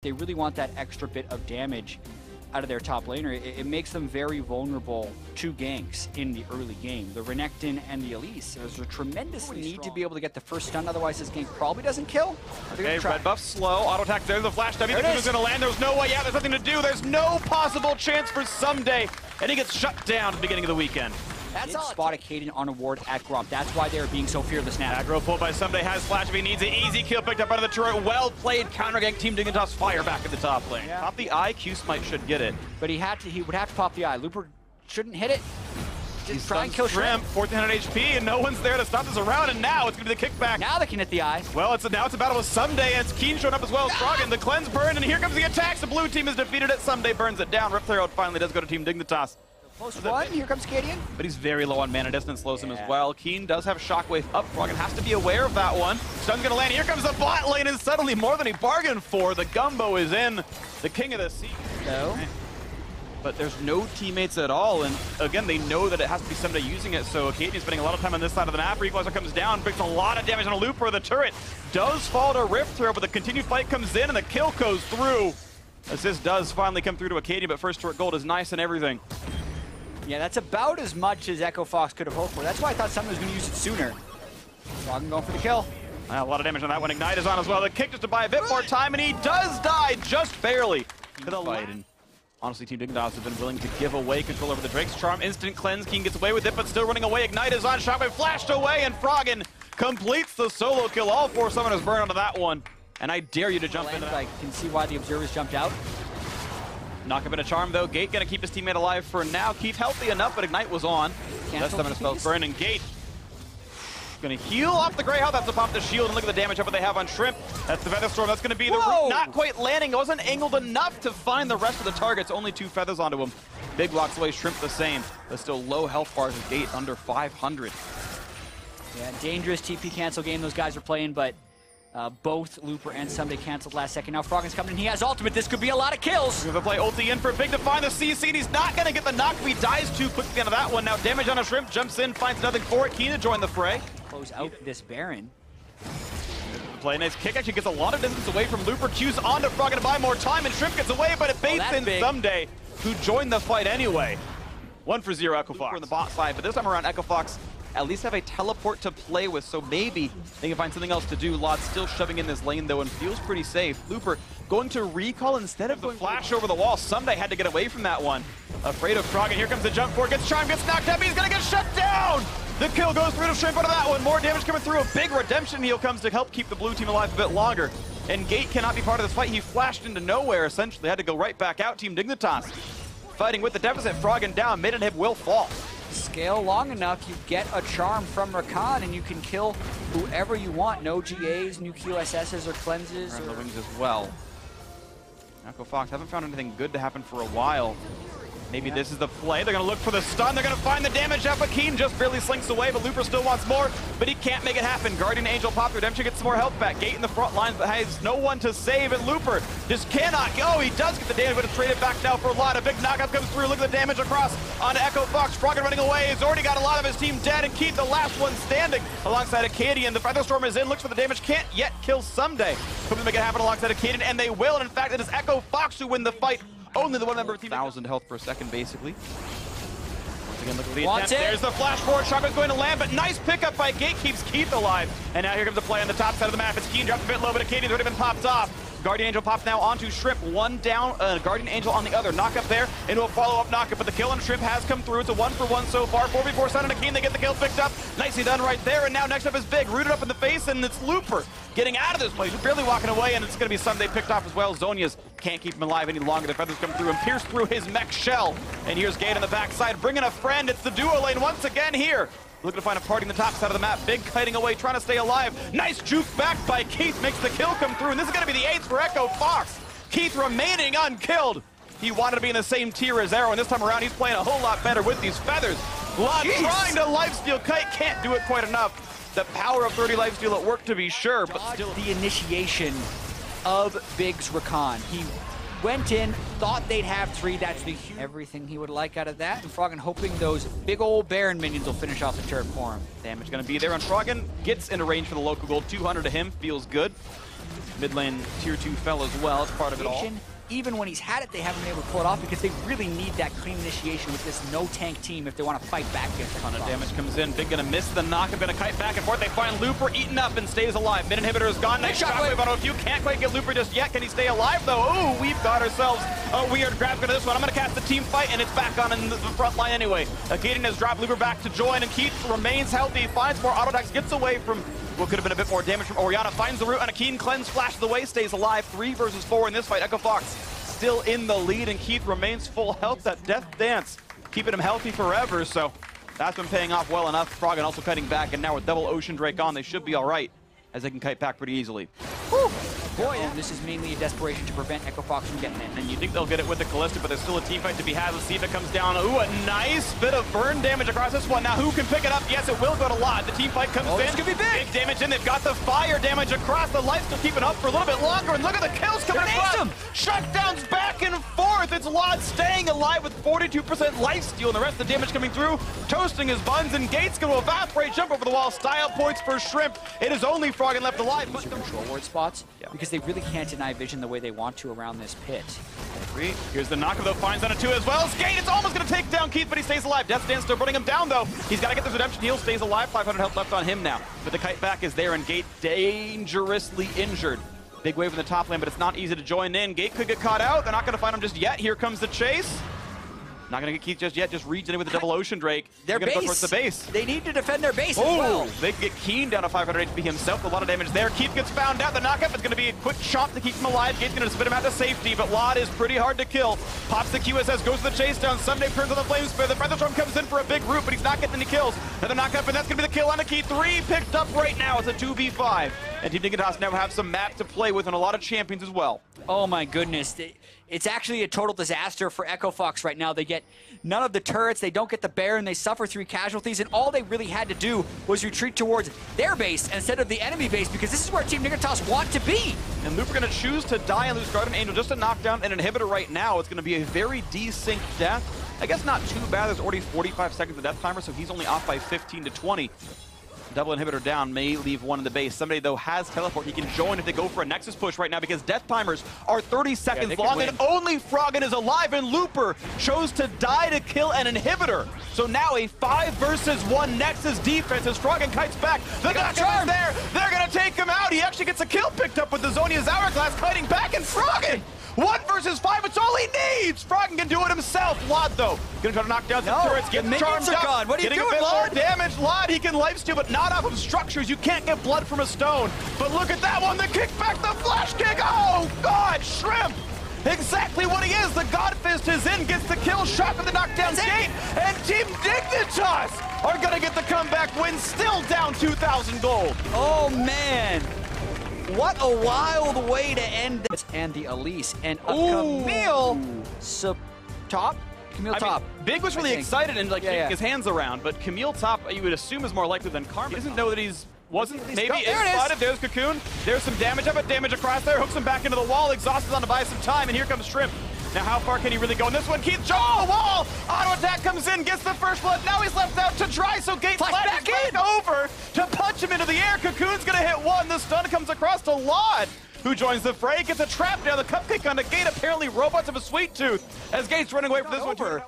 They really want that extra bit of damage out of their top laner. It makes them very vulnerable to ganks in the early game. The Renekton and the Elise, there's a tremendous need to be able to get the first stun, otherwise this gank probably doesn't kill. Okay, red buff slow, auto attack, there's the flash W, the is gonna land, there's no way out, there's nothing to do, there's no possible chance for Someday, and he gets shut down at the beginning of the weekend. That's all. Spotted Kaden on a ward at Gromp. That's why they're being so fearless now. Aggro pulled by Someday, has flash if he needs it. Easy kill picked up out of the turret. Well played counter gank. Team Dignitas fire back at the top lane. Yeah. Pop the eye, Q-Smite should get it. But he would have to pop the eye. Looper shouldn't hit it. Just try and kill Shrimp. 1400 HP and no one's there to stop this around, and now it's gonna be the kickback. Now they can hit the eye. Well, now it's a battle with Someday, and it's Keen showing up as well as Froggen. The cleanse burned, and here comes the attacks. The blue team is defeated it. Someday burns it down. Herald finally does go to Team Dignitas. Close one, here comes Cadian. But he's very low on mana distance, slows him as well. Keen does have Shockwave up. Froggen has to be aware of that one. Stun's gonna land. Here comes the bot lane, and suddenly more than he bargained for. The Gumbo is in. The King of the Sea. No. But there's no teammates at all, and again, they know that it has to be somebody using it, so Cadian's spending a lot of time on this side of the map. Equalizer comes down, brings a lot of damage on a Looper. The turret does fall to Rift Throw, but the continued fight comes in, and the kill goes through. Assist does finally come through to Cadian, but first turret gold is nice and everything. Yeah, that's about as much as Echo Fox could have hoped for. That's why I thought someone was going to use it sooner. Froggen going for the kill. A lot of damage on that one. Ignite is on as well. The kick just to buy a bit more time, and he does die just barely. To the fight. And honestly, Team Dignitas has been willing to give away control over the Drake's Charm. Instant cleanse. Keen gets away with it, but still running away. Ignite is on. Shockwave flashed away, and Froggen completes the solo kill. All four summoners burn onto that one. And I dare you to jump into that. I can see why the observers jumped out. Knock up in a charm though. Gate gonna keep his teammate alive for now. Keith healthy enough, but Ignite was on. That's some of his spells burn, and Gate gonna heal off the Grey Health. That's to pop the shield, and look at the damage up that they have on Shrimp. That's the Feather Storm. That's gonna be the not quite landing. It wasn't angled enough to find the rest of the targets. Only 2 feathers onto him. Big blocks away. Shrimp the same, but still low health bars with Gate under 500. Yeah, dangerous TP cancel game those guys are playing, but both Looper and Someday canceled last second. Now Froggen's coming in. He has ultimate. This could be a lot of kills. We're gonna play ulti in for Big to find the CC. He's not gonna get the knock. He dies too quick at the end of that one. Now damage on a Shrimp. Jumps in, finds nothing for it. Keen to join the fray. Close out this Baron. Play nice kick. Actually gets a lot of distance away from Looper. Q's onto Froggen to buy more time, and Shrimp gets away, but it baits in Someday, who joined the fight anyway. 1 for 0 Echo Fox on the bot side, but this time around Echo Fox at least have a teleport to play with, so maybe they can find something else to do. Lod's still shoving in this lane though and feels pretty safe. Looper going to recall instead of the flash over the wall. Someday had to get away from that one. Afraid of Froggen. Here comes the jump forward. Gets Charm, gets knocked up. He's gonna get shut down. The kill goes through to Shrimp onto that one. More damage coming through. A big redemption heal comes to help keep the blue team alive a bit longer. And Gate cannot be part of this fight. He flashed into nowhere essentially. Had to go right back out. Team Dignitas fighting with the deficit. Froggen down. Mid inhib will fall. Scale long enough, you get a charm from Rakan, and you can kill whoever you want. No GAs, new QSSs or cleanses. Or the wings as well. Echo Fox haven't found anything good to happen for a while. Maybe this is the play. They're going to look for the stun. They're going to find the damage out, but Keen just barely slinks away, but Looper still wants more, but he can't make it happen. Guardian Angel popped. Redemption gets some more health back. Gate in the front lines, but has no one to save, and Looper just cannot go. He does get the damage, but it's traded back now for a lot. A big knockup comes through. Look at the damage across onto Echo Fox. Froggen running away. He's already got a lot of his team dead, and Keith, the last one standing alongside Acadian. The Feather Storm is in, looks for the damage, can't yet kill Someday. Hoping to make it happen alongside Acadian, and they will, and in fact, it is Echo Fox who win the fight. Only the one member of the team. 1,000 health per second, basically. Once again, look at the attempt. There's the flash forward. Shotgun's going to land, but nice pickup by Gate keeps Keith alive. And now here comes the play on the top side of the map. It's Keen dropped a bit low, but Acadian's already been popped off. Guardian Angel pops now onto Shrimp. One down, Guardian Angel on the other. Knock up there into a follow-up knockup, but the kill on Shrimp has come through. It's a 1-for-1 so far. 4v4 Sun and Akeen, they get the kill picked up. Nicely done right there, and now next up is Big. Rooted up in the face, and it's Looper getting out of this place. He's barely walking away, and it's going to be Someday picked off as well. Zonia's can't keep him alive any longer. The feathers come through and pierce through his mech shell. And here's Gate on the backside, bringing a friend. It's the duo lane once again here. Looking to find a party in the top side of the map. Big kiting away, trying to stay alive. Nice juke back by Keith, makes the kill come through. And this is going to be the 8th for Echo Fox. Keith remaining unkilled. He wanted to be in the same tier as Arrow, and this time around he's playing a whole lot better with these feathers. Lod trying to lifesteal Kite, can't do it quite enough. The power of 30 lifesteal at work to be sure, but still. The initiation of Big's Rakan. He went in, thought they'd have 3. That's everything he would like out of that. And Froggen hoping those big old Baron minions will finish off the turret for him. Damage going to be there, and Froggen gets into range for the local gold. 200 to him, feels good. Mid lane tier 2 fell as well. It's part of it all. Even when he's had it, they haven't been able to pull it off because they really need that clean initiation with this no-tank team if they want to fight back against the ton of damage comes in. Big gonna miss the knock. Gonna kite back and forth. They find Looper eaten up and stays alive. Mid inhibitor is gone. Nice shockwave on a few. Can't quite get Looper just yet. Can he stay alive though? Oh, we've got ourselves a weird grab into this one. I'm gonna cast the team fight and it's back on in the front line anyway. Kaden has dropped Looper back to join and Keith remains healthy. Finds more auto attacks. Gets away from what could have been a bit more damage from Orianna. Finds the root and a keen cleanse flashes away. Stays alive. 3 versus 4 in this fight. Echo Fox still in the lead, and Keith remains full health. That death dance keeping him healthy forever, so that's been paying off well enough. Froggen also kiting back, and now with double Ocean Drake on, they should be all right, as they can kite back pretty easily. Whew. Boy, and this is mainly a desperation to prevent Echo Fox from getting in. And you think they'll get it with the Callista, but there's still a team fight to be had. Let's see if it comes down. Ooh, a nice bit of burn damage across this one. Now, who can pick it up? Yes, it will go to Lot. The team fight comes in. This could be big. Big damage in. They've got the fire damage across. The life still keeping up for a little bit longer. And look at the kills coming across. Shutdowns back and forth. It's Lot staying alive with 42% life steal, and the rest of the damage coming through. Toasting his buns, and Gates going to evaporate. Jump over the wall. Style points for Shrimp. It is only Froggen left alive. But control ward spots, because they really can't deny vision the way they want to around this pit. Here's the knock of the finds on it too as well. Skate, it's almost going to take down Keith, but he stays alive. Death Dance still running him down though. He's got to get this redemption heal, stays alive. 500 health left on him now. But the kite back is there, and Gate dangerously injured. Big wave in the top lane, but it's not easy to join in. Gate could get caught out. They're not going to find him just yet. Here comes the chase. Not going to get Keith just yet, just reads in with the double Ocean Drake. Their base. Go towards the base. They need to defend their base as well. They can get Keen down to 500 HP himself. A lot of damage there. Keith gets found out. The knockup is going to be a quick chomp to keep him alive. Gate's going to spit him out to safety, but Lod is pretty hard to kill. Pops the QSS, goes to the chase down. Sunday turns on the flame sphere. The Featherstorm comes in for a big root, but he's not getting any kills. Another knockup, and that's going to be the kill on the Keith. 3 picked up right now. It's a 2v5. And Team Dignitas now have some map to play with and a lot of champions as well. Oh my goodness. It's actually a total disaster for Echo Fox right now. They get none of the turrets, they don't get the Baron, they suffer 3 casualties, and all they really had to do was retreat towards their base instead of the enemy base, because this is where Team Dignitas want to be. And Looper going to choose to die and lose Guardian Angel just to knock down an inhibitor right now. It's going to be a very desynced death. I guess not too bad. There's already 45 seconds of death timer, so he's only off by 15 to 20. Double inhibitor down, may leave one in the base. Somebody, though, has teleport. He can join if they go for a Nexus push right now because death timers are 30 seconds long, and only Froggen is alive, and Looper chose to die to kill an inhibitor. So now a 5 versus 1 Nexus defense as Froggen kites back. The knockdown is there. They're going to take him out. He actually gets a kill picked up with the Zonia's Hourglass kiting back, and Froggen 1 versus 5, it's all he needs! Froggen can do it himself. Lod, though, gonna try to knock down some turrets, get charmed up. Gone. What are you doing, Lod? Lod? More damage. Lod, he can lifesteal, but not off of structures. You can't get blood from a stone. But look at that one, the kickback, the flash kick. Oh, God, Shrimp! Exactly what he is. The God Fist is in, gets the kill, shot of the knockdown Skate, and Team Dignitas are gonna get the comeback win, still down 2,000 gold. Oh, man. What a wild way to end this. And the Elise and a Camille top. Camille top. Mean, Big was really excited and like kicking his hands around, but Camille top you would assume is more likely than Karma. He doesn't know that he's maybe is spotted. There's Cocoon. There's some damage up, but damage across there. Hooks him back into the wall. Exhausted on to buy some time, and here comes Shrimp. Now, how far can he really go in this one? Keith, wall! Auto attack comes in, gets the first blood. Now he's left out to dry, so Gate flashes back over to punch him into the air. Cocoon's gonna hit one. The stun comes across to Lod, who joins the fray. Gets a trap down the cupcake on the Gate. Apparently, robots have a sweet tooth as Gate's running away from this one.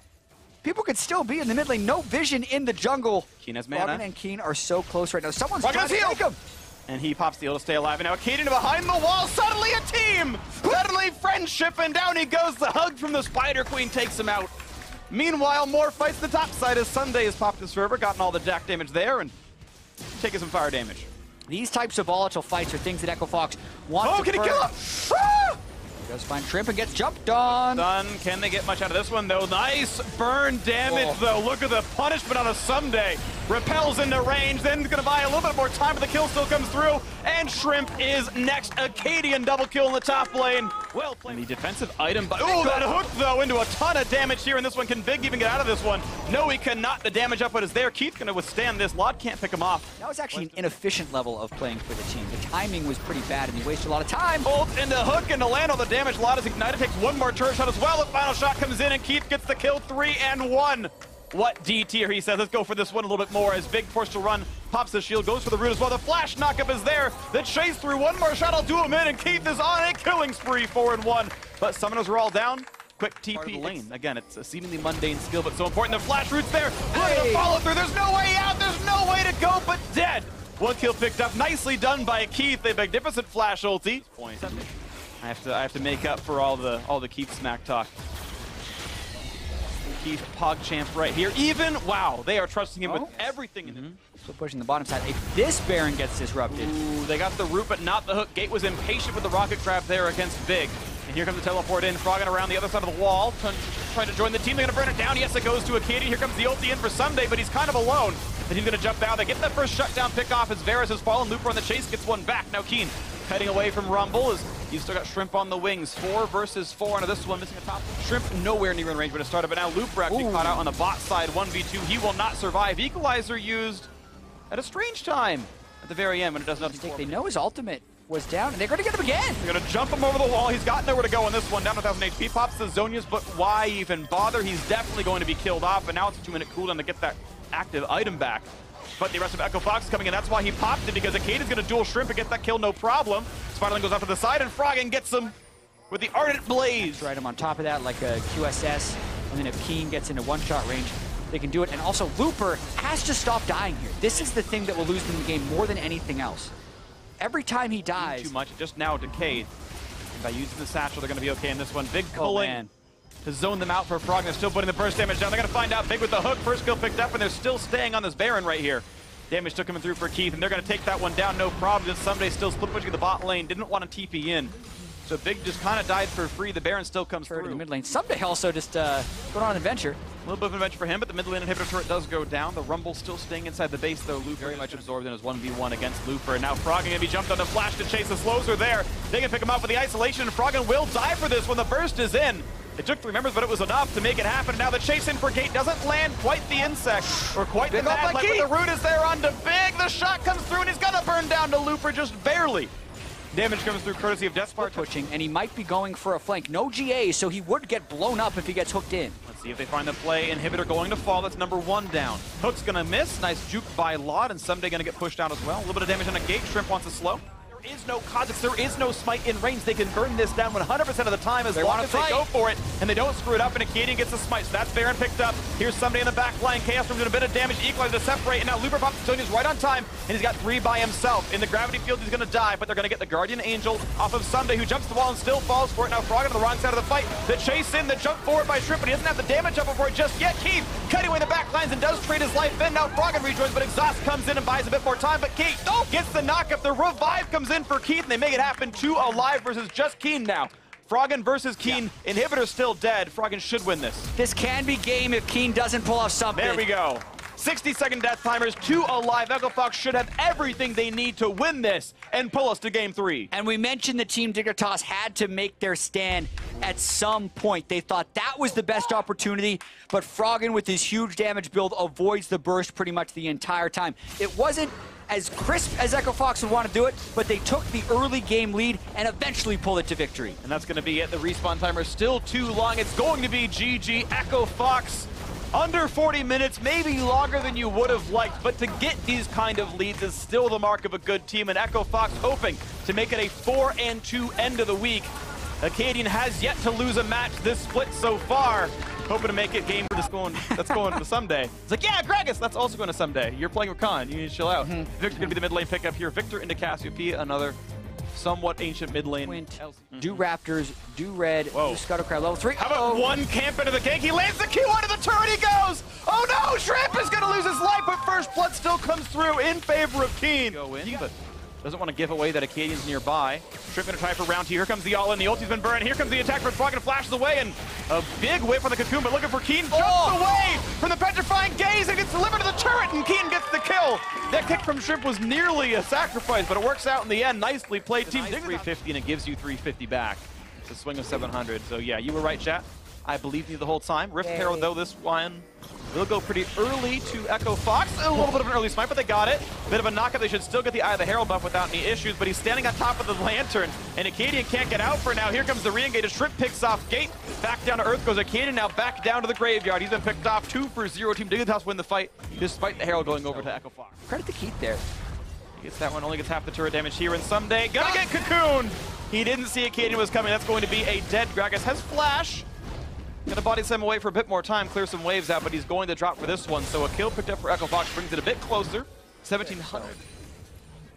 People could still be in the mid lane. No vision in the jungle. Keen has mana. Froggen and Keen are so close right now. Someone's trying to take him. And he pops the heal to stay alive. And now Kaden behind the wall. Suddenly a team. Suddenly friendship. And down he goes. The hug from the Spider Queen takes him out. Meanwhile, more fights the top side as Sunday has popped his fervor. Gotten all the jack damage there and taking some fire damage. These types of volatile fights are things that Echo Fox wants to can he kill him? Does find Shrimp and gets jumped on. Done. Can they get much out of this one, though? Nice burn damage, though. Look at the punishment on a Sunday. Repels into range, then going to buy a little bit more time, but the kill still comes through. And Shrimp is next. Acadian double kill in the top lane. Well played. The defensive item, but oh, that hook, though, into a ton of damage here in this one. Can Big even get out of this one? No, he cannot. The damage up is there. Keith's going to withstand this. Lod can't pick him off. That was actually an inefficient level of playing for the team. The timing was pretty bad, and he wasted a lot of time. Bolt into hook and to land all the damage. Lod is ignited, takes one more turret shot as well. The final shot comes in, and Keith gets the kill. 3 and 1. What D tier, he says. Let's go for this one a little bit more as Big forced to run Pops the shield, goes for the root as well. The flash knockup is there. The chase through, one more shot, I'll do him in, and Keith is on a killing spree, 4-1. But summoners are all down. Quick TP lane. Again, it's a seemingly mundane skill, but so important. The flash root's there. Look at the follow through. There's no way out. There's no way to go, but dead. One kill picked up. Nicely done by Keith. A magnificent flash ulti. I have to make up for all the Keith smack talk. Keith PogChamp right here. Even, wow, they are trusting him with everything in him. Still pushing the bottom side. If this Baron gets disrupted. Ooh, they got the root, but not the hook. Gate was impatient with the rocket grab there against Big. And here comes the teleport in. Froggen around the other side of the wall, trying to join the team. They're going to burn it down. Yes, it goes to Akedi. Here comes the ulti in for Sunday, but he's kind of alone. The team's going to jump down. They get that first shutdown pick off as Varus has fallen. Looper on the chase gets one back. Now Keen heading away from Rumble as you've still got Shrimp on the wings. 4 versus 4 onto this one, missing a top. Shrimp nowhere near in range when it started, but now Looper actually caught out on the bot side. 1v2. He will not survive. Equalizer used at a strange time at the very end when it does nothing for him. They know his ultimate was down, and they're going to get him again. They're going to jump him over the wall. He's got nowhere to go on this one. Down to 1,000 HP. Pops the Zonias, but why even bother? He's definitely going to be killed off, and now it's a 2-minute cooldown to get that active item back. But the rest of Echo Fox is coming in. That's why he popped it, because Akade is going to dual Shrimp and get that kill, no problem. Spiderling goes off to the side, and Froggen gets him with the Ardent Blaze. Right him on top of that, like a QSS, and then if Keen gets into one-shot range, they can do it. And also, Looper has to stop dying here. This is the thing that will lose them the game more than anything else. Every time he dies... Too much, just now decayed. And by using the satchel, they're going to be okay in this one. Big pulling to zone them out for Froggen. They're still putting the burst damage down. They're going to find out. Big with the hook. First kill picked up, and they're still staying on this Baron right here. Damage took him through for Keith, and they're going to take that one down, no problem. Just Someday still split pushing the bot lane. Didn't want to TP in. So Big just kind of died for free. The Baron still comes through. In the mid lane. Someday also just going on an adventure. A little bit of an adventure for him, but the mid lane inhibitor turret does go down. The Rumble still staying inside the base, though. Looper very much absorbed in his 1v1 against Looper. And now Froggen going to be jumped on the flash to chase. The slows are there. They can pick him up with the isolation, and Froggen will die for this when the burst is in. It took 3 members, but it was enough to make it happen. And now the chase in for Gate doesn't land quite the insect, or quite the mad light, but the root is there onto Big. The shot comes through, and he's going to burn down to Looper just barely. Damage comes through courtesy of Deathspark pushing, and he might be going for a flank. No GA, so he would get blown up if he gets hooked in. Let's see if they find the play. Inhibitor going to fall. That's number 1 down. Hook's going to miss. Nice juke by Lot, and Someday going to get pushed out as well. A little bit of damage on a Gate. Shrimp wants to slow. There is no Kha'Zix, there is no smite in range. They can burn this down 100% of the time as long as they go for it, and they don't screw it up, and Acadian gets the smite. So that's Baron picked up. Here's Someday in the back line. Chaos Storm doing a bit of damage, Equalizer to separate, and now Looper pops Zonia's right on time, and he's got 3 by himself. In the gravity field, he's going to die, but they're going to get the Guardian Angel off of Someday, who jumps the wall and still falls for it. Now Froggen on the wrong side of the fight. The chase in, the jump forward by Shrimp, but he doesn't have the damage up before it just yet. Keith cutting away the back lines and does trade his life in. Now Froggen rejoins, but Exhaust comes in and buys a bit more time, but Keith gets the knockup. The revive comes in for Keith, and they make it happen. 2 alive versus just Keen now. Froggen versus Keen. Inhibitor's still dead. Froggen should win this. This can be game if Keen doesn't pull off something. There we go. 60-second death timers, 2 alive. Echo Fox should have everything they need to win this and pull us to game 3. And we mentioned the team Dignitas had to make their stand at some point. They thought that was the best opportunity, but Froggen with his huge damage build avoids the burst pretty much the entire time. It wasn't as crisp as Echo Fox would want to do it, but they took the early game lead and eventually pulled it to victory. And that's going to be it. The respawn timer is still too long. It's going to be GG. Echo Fox under 40 minutes, maybe longer than you would have liked, but to get these kind of leads is still the mark of a good team, and Echo Fox hoping to make it a 4-2 end of the week. Acadian has yet to lose a match this split so far. Hoping to make it game for this going. That's going to Someday. It's like, yeah, Gragas, that's also going to Someday. You're playing with Khan. You need to chill out. Victor's going to be the mid lane pickup here. Victor into Cassiopeia, another somewhat ancient mid lane. Do Raptors, do Red, do Scuttlecrab, level 3. How about one camp into the gank? He lands the Q onto the turret. He goes. Oh no, Shrimp is going to lose his life, but first blood still comes through in favor of Keen. Go in, but doesn't want to give away that Acadian's nearby. Shrimp going to try for round 2. Here comes the all-in. The ulti's been burned. Here comes the attack from Froggen. Flashes away, and a big whip on the Cocoon, but looking for Keen. Jumps away from the petrifying gaze and gets delivered to the turret, and Keen gets the kill. That kick from Shrimp was nearly a sacrifice, but it works out in the end. Nicely played. Team 350, and it gives you 350 back. It's a swing of 700. So yeah, you were right, chat. I believed you the whole time. Rift Herald, though, this one will go pretty early to Echo Fox. A little bit of an early smite, but they got it. Bit of a knockup. They should still get the Eye of the Herald buff without any issues, but he's standing on top of the Lantern, and Acadian can't get out for now. Here comes the re-engage. A Shrimp picks off Gate. Back down to Earth goes Acadian, now back down to the graveyard. He's been picked off. 2 for 0. Team Dignitas win the fight, despite the Herald going over to Echo Fox. Credit to Keith there. He gets that one, only gets half the turret damage here, and someday gonna get Cocoon! He didn't see Acadian was coming. That's going to be a dead Gragas. Has Flash. Gonna body slam away for a bit more time, clear some waves out, but he's going to drop for this one. So a kill picked up for Echo Fox brings it a bit closer. 1700.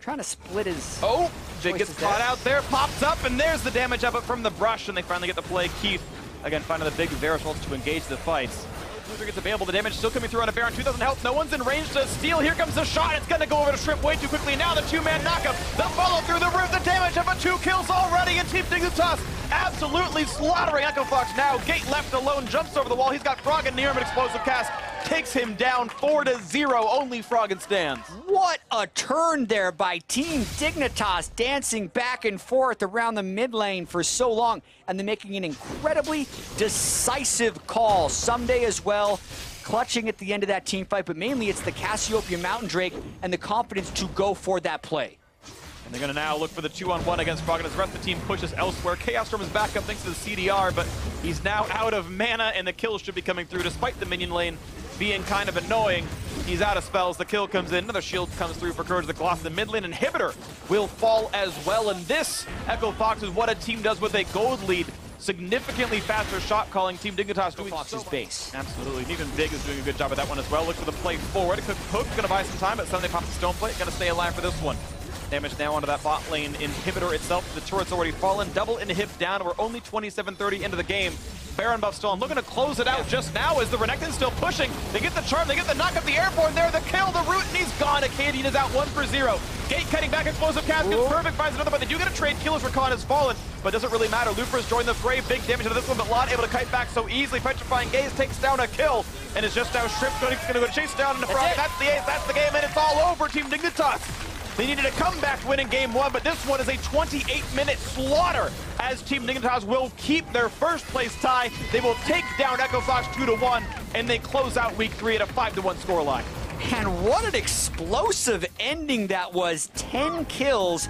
Trying to split his... Oh, Jake gets caught out there, pops up, and there's the damage up from the brush, and they finally get the play. Keith, again, finding the big Varus ults to engage the fights. Loser gets available, the damage still coming through on a Baron, 2,000 health, no one's in range to steal. Here comes the shot, it's gonna go over to Shrimp way too quickly. Now the 2-man knockup, the follow through the roof, the damage up, 2 kills already, and Team Dignitas absolutely slaughtering Echo Fox now. Gate left alone, jumps over the wall, he's got Froggen near him, an explosive cast, takes him down 4-0, only Froggen stands. What a turn there by Team Dignitas, dancing back and forth around the mid lane for so long, and then making an incredibly decisive call. Someday as well, clutching at the end of that team fight, but mainly it's the Cassiopeia Mountain Drake and the confidence to go for that play. And they're going to now look for the 2-on-1 against Froggen as the rest of the team pushes elsewhere. Chaos Storm is back up thanks to the CDR, but he's now out of mana, and the kills should be coming through despite the minion lane being kind of annoying. He's out of spells, the kill comes in, another shield comes through for Courage the Gloss. The mid lane inhibitor will fall as well, and this, Echo Fox, is what a team does with a gold lead. Significantly faster shot calling. Team Dignitas doing Fox's base. Absolutely, and even Big is doing a good job of that one as well. Look for the play forward. Hook gonna buy some time, but suddenly pops the stone plate, gonna stay alive for this one. Damage now onto that bot lane inhibitor itself. The turret's already fallen. Double inhib down. We're only 27:30 into the game. Baron buff still on. Looking to close it out just now as the Renekton's still pushing. They get the charm. They get the knock up the airborne there. The kill. The root, and he's gone. Acadian is out 1 for 0. Gate cutting back. Explosive cast gets perfect. Finds another, but they do get a trade. Killers Recon has fallen, but doesn't really matter. Looper's joined the fray. Big damage to this one, but Lot able to kite back so easily. Petrifying Gaze takes down a kill, and it's just now Shrimp going to go chase down into Frog. That's the ace. That's the game, and it's all over. Team Dignitas. They needed a comeback win in game 1, but this one is a 28-minute slaughter as Team Dignitas will keep their first place tie. They will take down Echo Fox 2-1, and they close out week 3 at a 5-1 scoreline. And what an explosive ending that was. 10 kills.